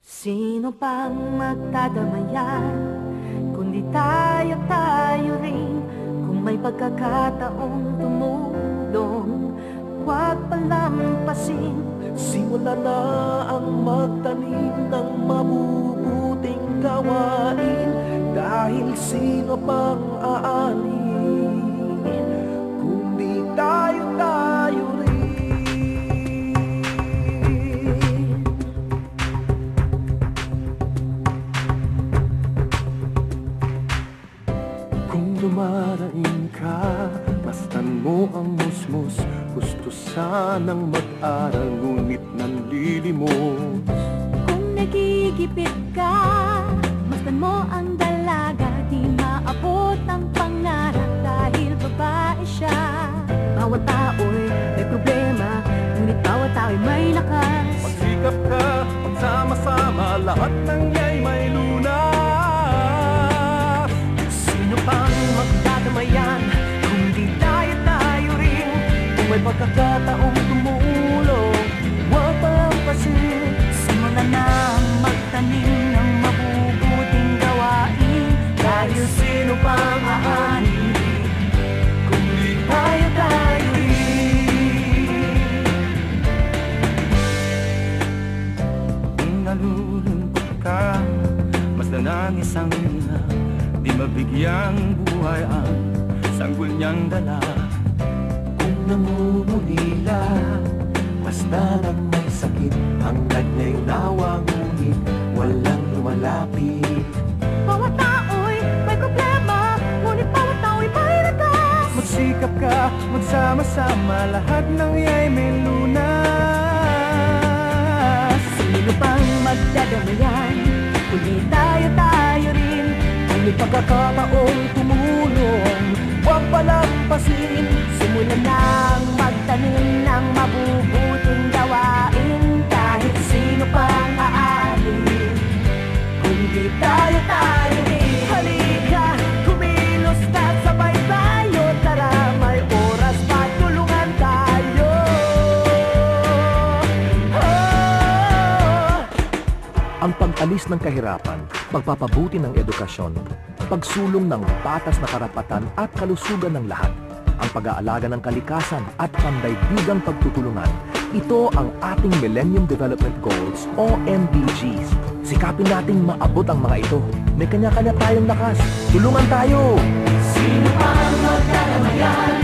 Sino pang magdadamayan, kundi tayo rin. Kung may pagkakataong tumulong, huwag palampasin. Simula na ang magtanim ng mabubuting gawain. Dahil sino pang aanin, kundi tayo rin. Kung dumaraing ka, mastan mo ang musmus. Gusto sanang mag-aral, ngunit nanlilimos. Kung nagigipit ka, masdan mo ang dalaga. Di maabot ang pangarap dahil babae siya. Bawat tao'y may problema, ngunit bawat tao'y may lakas. Magsikap ka, magsama-sama, lahat ng iya'y may lunas. Sino pang magdadamayan, kundi tayo rin. Kung may pagkakataong tumulong, huwag palampasin. Simulan na magtanim ng mabubuting gawain. Dahil sino pang aanin, Kundi tayo rin. kung nalulungkot ka, mas na ng isang ina, di mabigyang buhay ang sanggol niyang dala. Kung namumulila, basta lang may sakit, hangad na unawa, ngunit walang lumalapit. Bawat tao'y may problema, ngunit bawat tao'y may lakas. Magsikap ka, magsama-sama, lahat ng iya'y may lunas. Sino pang magdadamayan, kundi tayo rin. Kung may pagkakataong tumulong, huwag palampasin. Simulan nang magtanim ng mabubuting gawain. Kahit sino pang aanin, kundi tayo rin. Halika, kumilos na sabay tayo. Tara, may oras pa, tulungan tayo. Oh! Ang pag-alis ng kahirapan, pagpapabuti ng edukasyon, pagsulong ng patas na karapatan at kalusugan ng lahat, ang pag-aalaga ng kalikasan at pandaigdigang pagtutulungan. Ito ang ating Millennium Development Goals o MDGs. Sikapin nating maabot ang mga ito. May kanya-kanya tayong lakas. Tulungan tayo! Sino pang magdadamayan,